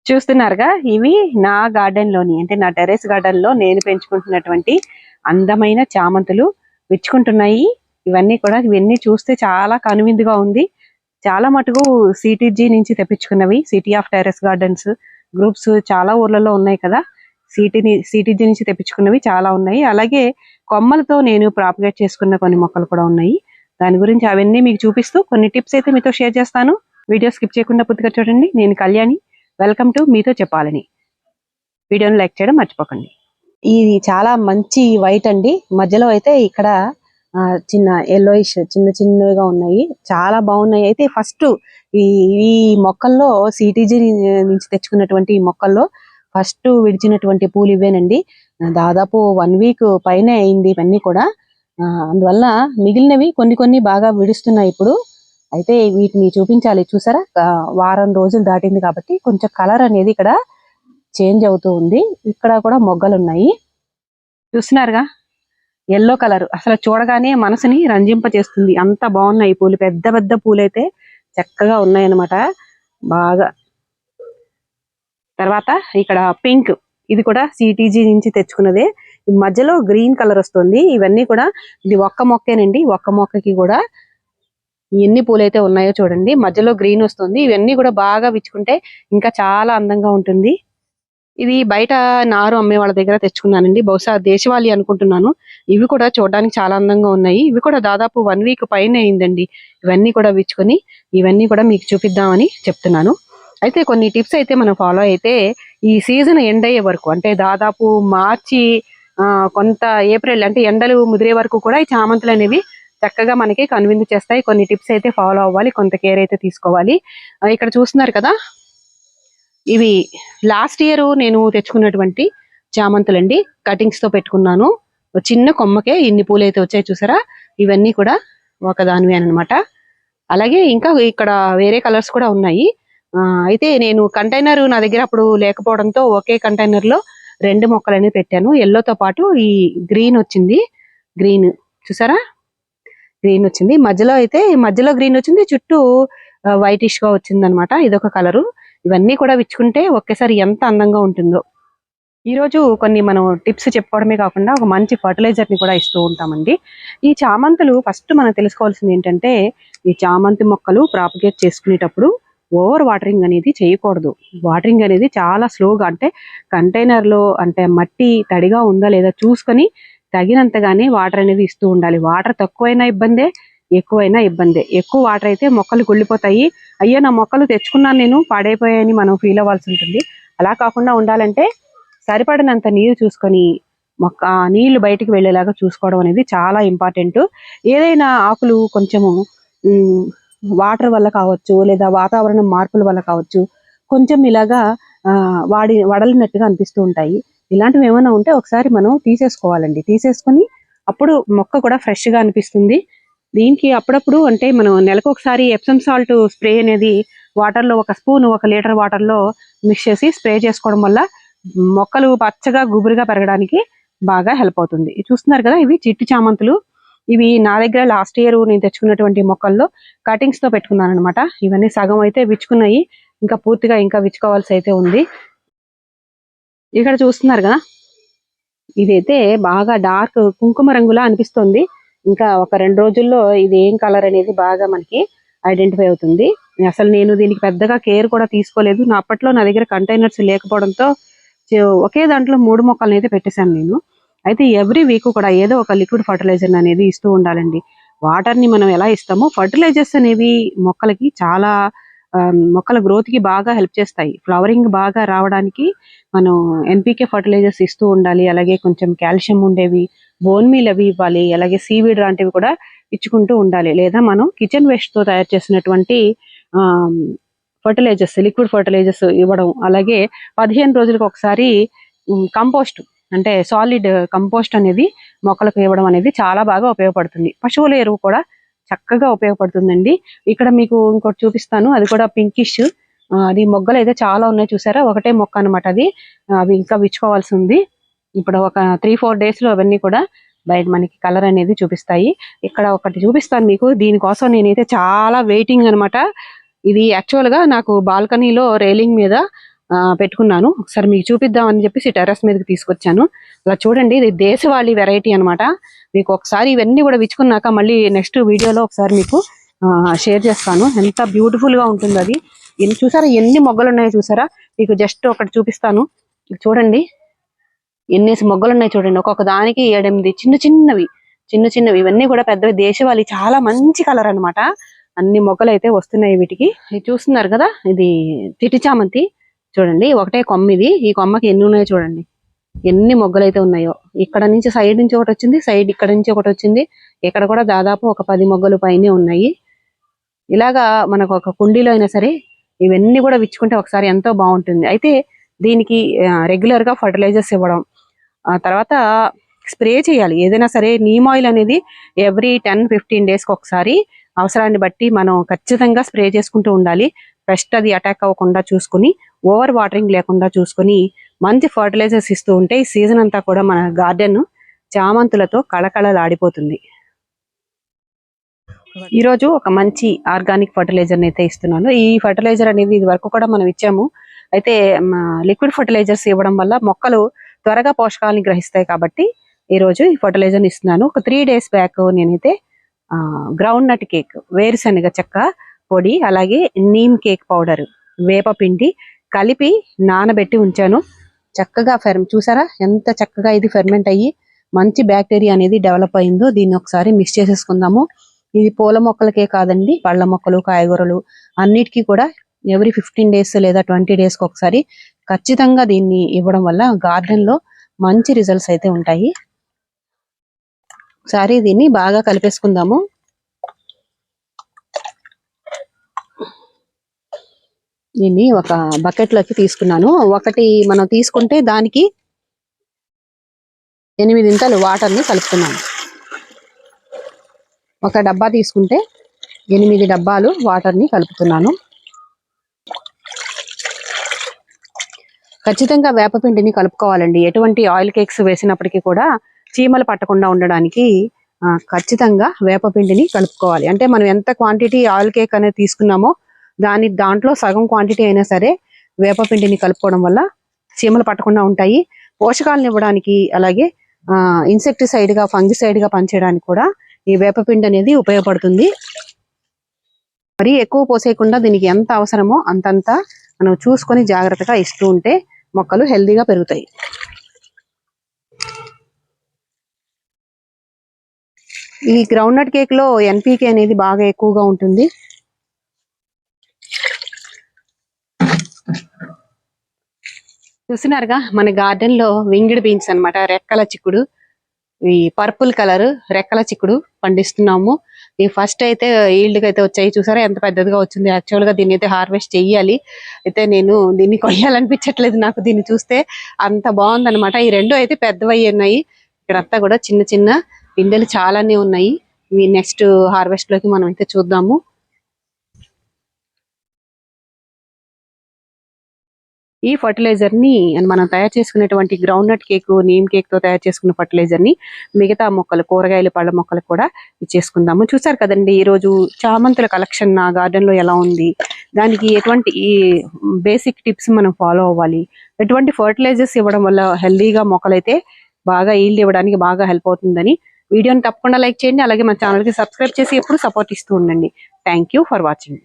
చూస్తున్నారుగా, ఇవి నా గార్డెన్ లోని అంటే నా టెర్రస్ గార్డెన్ లో నేను పెంచుకుంటున్నటువంటి అందమైన చామంతులు విచ్చుకుంటున్నాయి. ఇవన్నీ చూస్తే చాలా కనువిందుగా ఉంది. చాలా మటుకు సిటీజీ నుంచి తెప్పించుకున్నవి. City of terrace gardens groups చాలా ఊర్లలో ఉన్నాయి కదా. సిటీజీ నుంచి తెప్పించుకున్నవి చాలా ఉన్నాయి. అలాగే కొమ్మలతో నేను ప్రాపగేట్ చేసుకున్న కొన్ని మొక్కలు కూడా ఉన్నాయి. దాని గురించి అవన్నీ మీకు చూపిస్తూ కొన్ని టిప్స్ అయితే మీతో షేర్ చేస్తాను. వీడియో స్కిప్ చేయకుండా పూర్తిగా చూడండి. నేను కళ్యాణి, వెల్కమ్ టు మీతో చెప్పాలని. వీడియోని లైక్ చేయడం మర్చిపోకండి. ఇది చాలా మంచి వైట్ అండి. మధ్యలో అయితే ఇక్కడ చిన్న ఎల్లోయిష్ చిన్నగా ఉన్నాయి. చాలా బాగున్నాయి. అయితే ఫస్ట్ ఈ మొక్కల్లో సిటీజీ నుంచి తెచ్చుకున్నటువంటి ఈ మొక్కల్లో ఫస్ట్ విడిచినటువంటి పూలు ఇవేనండి. దాదాపు 1 వీక్ పైనే అయింది ఇవన్నీ కూడా. అందువల్ల మిగిలినవి కొన్ని బాగా విడుస్తున్నాయి ఇప్పుడు. అయితే వీటిని చూపించాలి. చూసారా, వారం రోజులు దాటింది కాబట్టి కొంచెం కలర్ అనేది ఇక్కడ చేంజ్ అవుతూ ఉంది. ఇక్కడ కూడా మొగ్గలు ఉన్నాయి. చూస్తున్నారుగా, ఎల్లో కలర్ అసలు చూడగానే మనసుని రంజింపచేస్తుంది. అంత బాగున్నాయి పూలు. పెద్ద పూలైతే చక్కగా ఉన్నాయన్నమాట బాగా. తర్వాత ఇక్కడ పింక్, ఇది కూడా సిటీజీ నుంచి తెచ్చుకున్నదే. మధ్యలో గ్రీన్ కలర్ వస్తుంది. ఇవన్నీ కూడా ఇది ఒక్క మొక్కేనండి. ఒక్క మొక్కకి కూడా ఎన్ని పూలైతే ఉన్నాయో చూడండి. మధ్యలో గ్రీన్ వస్తుంది. ఇవన్నీ కూడా బాగా విచ్చుకుంటే ఇంకా చాలా అందంగా ఉంటుంది. ఇది బయట నారు అమ్మే వాళ్ళ దగ్గర తెచ్చుకున్నానండి. బహుశా దేశవాళీ అనుకుంటున్నాను. ఇవి కూడా చూడడానికి చాలా అందంగా ఉన్నాయి. ఇవి కూడా దాదాపు 1 వీక్ పైన అయిందండి. ఇవన్నీ కూడా విచ్చుకొని ఇవన్నీ కూడా మీకు చూపిద్దామని చెప్తున్నాను. అయితే కొన్ని టిప్స్ అయితే మనం ఫాలో అయితే ఈ సీజన్ ఎండ్ అయ్యే వరకు, అంటే దాదాపు మార్చి కొంత ఏప్రిల్ అంటే ఎండలు ముదిరే వరకు కూడా ఈ చామంతులు అనేవి చక్కగా మనకి కనువిందు చేస్తాయి. కొన్ని టిప్స్ అయితే ఫాలో అవ్వాలి, కొంత కేర్ అయితే తీసుకోవాలి. ఇక్కడ చూస్తున్నారు కదా, ఇవి లాస్ట్ ఇయర్ నేను తెచ్చుకున్నటువంటి చామంతులండి. కటింగ్స్ తో పెట్టుకున్నాను. చిన్న కొమ్మకే ఇన్ని పూలు అయితే వచ్చాయి చూసారా. ఇవన్నీ కూడా ఒకదానివే అన్నమాట. అలాగే ఇంకా ఇక్కడ వేరే కలర్స్ కూడా ఉన్నాయి. అయితే నేను కంటైనర్ నా దగ్గర అప్పుడు లేకపోవడంతో ఒకే కంటైనర్ లో 2 మొక్కలు అనేది పెట్టాను. ఎల్లోతో పాటు ఈ గ్రీన్ వచ్చింది. గ్రీన్ చూసారా, గ్రీన్ వచ్చింది. మధ్యలో గ్రీన్ వచ్చింది, చుట్టూ వైటిష్ గా వచ్చింది అనమాట. ఇదొక కలరు. ఇవన్నీ కూడా విచ్చుకుంటే ఒకేసారి ఎంత అందంగా ఉంటుందో. ఈ రోజు కొన్ని మనం టిప్స్ చెప్పుకోవడమే కాకుండా ఒక మంచి ఫర్టిలైజర్ ని కూడా ఇస్తూ ఉంటామండి. ఈ చామంతులు ఫస్ట్ మనం తెలుసుకోవాల్సింది ఏంటంటే, ఈ చామంతి మొక్కలు ప్రాపగేట్ చేసుకునేటప్పుడు ఓవర్ వాటరింగ్ అనేది చేయకూడదు. వాటరింగ్ అనేది చాలా స్లోగా, అంటే కంటైనర్ లో అంటే మట్టి తడిగా ఉందా లేదా చూసుకొని తగినంతగానే వాటర్ అనేది ఇస్తూ ఉండాలి. వాటర్ తక్కువైనా ఇబ్బందే, ఎక్కువైనా ఇబ్బందే. ఎక్కువ వాటర్ అయితే మొక్కలు కుళ్ళిపోతాయి. అయ్యో నా మొక్కలు తెచ్చుకున్నాను నేను పాడైపోయాయని మనం ఫీల్ అవ్వాల్సి ఉంటుంది. అలా కాకుండా ఉండాలంటే సరిపడినంత నీరు చూసుకొని మొక్క నీళ్లు బయటికి వెళ్ళేలాగా చూసుకోవడం అనేది చాలా ఇంపార్టెంట్. ఏదైనా ఆకులు కొంచెము వాటర్ వల్ల కావచ్చు, లేదా వాతావరణం మార్పుల వల్ల కావచ్చు, కొంచెం ఇలాగా వడలినట్టుగా అనిపిస్తూ ఉంటాయి. ఇలాంటివి ఏమైనా ఉంటే ఒకసారి మనం తీసేసుకోవాలండి. తీసేసుకొని అప్పుడు మొక్క కూడా ఫ్రెష్ గా అనిపిస్తుంది. దీనికి అప్పుడప్పుడు అంటే మనం నెలకు ఒకసారి ఎప్సమ్ సాల్ట్ స్ప్రే అనేది వాటర్ లో 1 స్పూన్ 1 లీటర్ వాటర్ లో మిక్స్ చేసి స్ప్రే చేసుకోవడం వల్ల మొక్కలు పచ్చగా గుబురుగా పెరగడానికి బాగా హెల్ప్ అవుతుంది. చూస్తున్నారు కదా, ఇవి చిట్టి చామంతులు. ఇవి నా దగ్గర లాస్ట్ ఇయర్ నేను తెచ్చుకున్నటువంటి మొక్కల్లో కటింగ్స్ తో పెట్టుకున్నాను అనమాట. ఇవన్నీ సగం అయితే విచ్చుకున్నాయి, ఇంకా పూర్తిగా ఇంకా విచ్చుకోవాల్సి అయితే ఉంది. ఇక్కడ చూస్తున్నారు కదా, ఇదైతే బాగా డార్క్ కుంకుమ రంగులా అనిపిస్తుంది. ఇంకా ఒక 2 రోజుల్లో ఇది ఏం కలర్ అనేది బాగా మనకి ఐడెంటిఫై అవుతుంది. అసలు నేను దీనికి పెద్దగా కేర్ కూడా తీసుకోలేదు. అప్పట్లో నా దగ్గర కంటైనర్స్ లేకపోవడంతో ఒకే దాంట్లో 3 మొక్కలను అయితే పెట్టేశాను నేను. అయితే ఎవ్రీ వీక్ కూడా ఏదో ఒక లిక్విడ్ ఫర్టిలైజర్ అనేది ఇస్తూ ఉండాలండి. వాటర్ ని మనం ఎలా ఇస్తామో ఫర్టిలైజర్స్ అనేవి మొక్కలకి చాలా మొక్కల గ్రోత్ కి బాగా హెల్ప్ చేస్తాయి. ఫ్లవరింగ్ బాగా రావడానికి మనం ఎన్పికే ఫర్టిలైజర్స్ ఇస్తూ ఉండాలి. అలాగే కొంచెం కాల్షియం ఉండేవి, బోన్ మీల్ అవి ఇవ్వాలి. అలాగే సీవీడ్ లాంటివి కూడా ఇచ్చుకుంటూ ఉండాలి. లేదా మనం కిచెన్ వేస్ట్ తో తయారు చేసినటువంటి ఫర్టిలైజర్స్, లిక్విడ్ ఫర్టిలైజర్స్ ఇవ్వడం. అలాగే 15 రోజులకు ఒకసారి కంపోస్ట్ అంటే సాలిడ్ కంపోస్ట్ అనేది మొక్కలకు ఇవ్వడం అనేది చాలా బాగా ఉపయోగపడుతుంది. పశువుల ఎరువు కూడా చక్కగా ఉపయోగపడుతుందండి. ఇక్కడ మీకు ఇంకోటి చూపిస్తాను, అది కూడా పింకిష్. అది మొగ్గలు అయితే చాలా ఉన్నాయి చూసారా. ఒకటే మొక్క అనమాట అది. అవి ఇంకా విచ్చుకోవాల్సి ఉంది. ఇప్పుడు ఒక 3-4 డేస్ లో అవన్నీ కూడా బయట మనకి కలర్ అనేది చూపిస్తాయి. ఇక్కడ ఒకటి చూపిస్తాను మీకు. దీనికోసం నేనైతే చాలా వెయిటింగ్ అనమాట. ఇది యాక్చువల్ గా నాకు బాల్కనీలో రైలింగ్ మీద పెట్టుకున్నాను. ఒకసారి మీకు చూపిద్దామని చెప్పేసి టెర్రస్ మీదకి తీసుకొచ్చాను. అలా చూడండి, ఇది దేశవాళీ వెరైటీ అన్నమాట. మీకు ఒకసారి ఇవన్నీ కూడా విచ్చుకున్నాక మళ్ళీ నెక్స్ట్ వీడియోలో ఒకసారి మీకు షేర్ చేస్తాను. ఎంత బ్యూటిఫుల్ గా ఉంటుంది అది. చూసారా ఎన్ని మొగ్గలు ఉన్నాయో చూసారా? మీకు జస్ట్ ఒకటి చూపిస్తాను. చూడండి ఎన్నేసి మొగ్గలు ఉన్నాయి చూడండి. ఒక్కొక్క దానికి 7-8 చిన్న చిన్నవి ఇవన్నీ కూడా పెద్దవి దేశవాళీ. చాలా మంచి కలర్ అన్నమాట. అన్ని మొగ్గలు అయితే వస్తున్నాయి వీటికి. ఇది చూస్తున్నారు కదా, ఇది తిటి చామంతి. చూడండి ఒకటే కొమ్మ ఇది. ఈ కొమ్మకి ఎన్ని ఉన్నాయో చూడండి, ఎన్ని మొగ్గలు అయితే ఉన్నాయో. ఇక్కడ నుంచి సైడ్ నుంచి ఒకటి వచ్చింది, సైడ్ ఇక్కడ నుంచి ఒకటి వచ్చింది. ఇక్కడ కూడా దాదాపు ఒక 10 మొగ్గలు పైనే ఉన్నాయి. ఇలాగా మనకు ఒక కుండీలో అయినా సరే ఇవన్నీ కూడా విచ్చుకుంటే ఒకసారి ఎంతో బాగుంటుంది. అయితే దీనికి రెగ్యులర్ గా ఫర్టిలైజర్స్ ఇవ్వడం, ఆ తర్వాత స్ప్రే చేయాలి. ఏదైనా సరే నీమ్ ఆయిల్ అనేది ఎవ్రీ 10-15 డేస్కి ఒకసారి అవసరాన్ని బట్టి మనం ఖచ్చితంగా స్ప్రే చేసుకుంటూ ఉండాలి. పెస్ట్ అది అటాక్ అవ్వకుండా చూసుకుని, ఓవర్ వాటరింగ్ లేకుండా చూసుకుని మంచి ఫర్టిలైజర్స్ ఇస్తూ ఉంటే ఈ సీజన్ అంతా కూడా మన గార్డెన్ చామంతులతో కళకళలాడిపోతుంది. ఈరోజు ఒక మంచి ఆర్గానిక్ ఫర్టిలైజర్ అయితే ఇస్తున్నాను. ఈ ఫర్టిలైజర్ అనేది ఇది వరకు కూడా మనం ఇచ్చాము. అయితే లిక్విడ్ ఫర్టిలైజర్స్ ఇవ్వడం వల్ల మొక్కలు త్వరగా పోషకాలని గ్రహిస్తాయి కాబట్టి ఈ రోజు ఈ ఫర్టిలైజర్ ఇస్తున్నాను. ఒక 3 డేస్ బ్యాక్ నేనైతే గ్రౌండ్ నట్ కేక్, వేరుశనగ చెక్క పొడి, అలాగే నీమ్ కేక్ పౌడర్, వేప పిండి కలిపి నానబెట్టి ఉంచాను. చక్కగా చూసారా ఎంత చక్కగా ఇది ఫెర్మెంట్ అయ్యి మంచి బ్యాక్టీరియా అనేది డెవలప్ అయిందో. దీన్ని ఒకసారి మిక్స్ చేసేసుకుందాము. ఇది పూల మొక్కలకే కాదండి, పళ్ళ మొక్కలు, కాయగూరలు అన్నిటికీ కూడా ఎవ్రీ 15 డేస్ లేదా 20 డేస్కి ఒకసారి ఖచ్చితంగా దీన్ని ఇవ్వడం వల్ల గార్డెన్ లో మంచి రిజల్ట్స్ అయితే ఉంటాయి. ఒకసారి దీన్ని బాగా కలిపేసుకుందాము. దీన్ని ఒక బకెట్ లోకి తీసుకున్నాను. ఒకటి మనం తీసుకుంటే దానికి 8 ఇంతలు వాటర్ ని కలుపుతున్నాను. ఒక డబ్బా తీసుకుంటే 8 డబ్బాలు వాటర్ ని కలుపుతున్నాను. ఖచ్చితంగా వేపపిండిని కలుపుకోవాలండి. ఎటువంటి ఆయిల్ కేక్స్ వేసినప్పటికీ కూడా చీమలు పట్టకుండా ఉండడానికి ఖచ్చితంగా వేపపిండిని కలుపుకోవాలి. అంటే మనం ఎంత క్వాంటిటీ ఆయిల్ కేక్ అనేది తీసుకున్నామో దాంట్లో సగం క్వాంటిటీ అయినా సరే వేపపిండిని కలుపుకోవడం వల్ల చీమలు పట్టకుండా ఉంటాయి. పోషకాలను ఇవ్వడానికి, అలాగే ఇన్సెక్టిసైడ్ గా, ఫంగిసైడ్ గా పనిచేయడానికి కూడా ఈ వేపపిండి అనేది ఉపయోగపడుతుంది. మరీ ఎక్కువ పోసేయకుండా దీనికి ఎంత అవసరమో అంతంతా మనం చూసుకొని జాగ్రత్తగా ఇస్తూ ఉంటే మొక్కలు హెల్దీగా పెరుగుతాయి. ఈ గ్రౌండ్ నట్ కేక్ లో ఎన్పీకే అనేది బాగా ఎక్కువగా ఉంటుంది. చూస్తున్నారుగా మన గార్డెన్ లో వింగిడ్ బీన్స్ అన్నమాట, రెక్కల చిక్కుడు. ఈ పర్పుల్ కలర్ రెక్కల చిక్కుడు పండిస్తున్నాము. ఈ ఫస్ట్ అయితే ఈల్డ్ అయితే వచ్చాయి. చూసారా ఎంత పెద్దదిగా వచ్చింది. యాక్చువల్ గా దీన్ని అయితే హార్వెస్ట్ చెయ్యాలి. అయితే నేను దీన్ని కొయ్యాలనిపించట్లేదు నాకు. దీన్ని చూస్తే అంత బాగుందన్నమాట. ఈ రెండు అయితే పెద్దవయ్యి ఉన్నాయి. ఇక్కడంతా కూడా చిన్న చిన్న పిందెలు చాలానే ఉన్నాయి. ఇవి నెక్స్ట్ హార్వెస్ట్ లోకి మనం అయితే చూద్దాము. ఈ ఫర్టిలైజర్ ని మనం తయారు చేసుకునేటువంటి groundnut cake, neem cake తో తయారు చేసుకున్న ఫర్టిలైజర్ ని మిగతా మొక్కలు, కూరగాయలు, పళ్ళ మొక్కలకు కూడా ఇచ్చేసుకుందాము. చూసారు కదండి ఈ రోజు చామంతుల కలెక్షన్ నా గార్డెన్ లో ఎలా ఉంది. దానికి ఎటువంటి బేసిక్ టిప్స్ మనం ఫాలో అవ్వాలి, ఎటువంటి ఫర్టిలైజర్స్ ఇవ్వడం వల్ల హెల్దీగా మొక్కలైతే బాగా ఈల్డ్ ఇవ్వడానికి బాగా హెల్ప్ అవుతుందని వీడియోని తప్పకుండా లైక్ చేయండి. అలాగే మన ఛానల్ కి సబ్స్క్రైబ్ చేసి ఎప్పుడు సపోర్ట్ ఇస్తూ ఉండండి. Thank you for watching.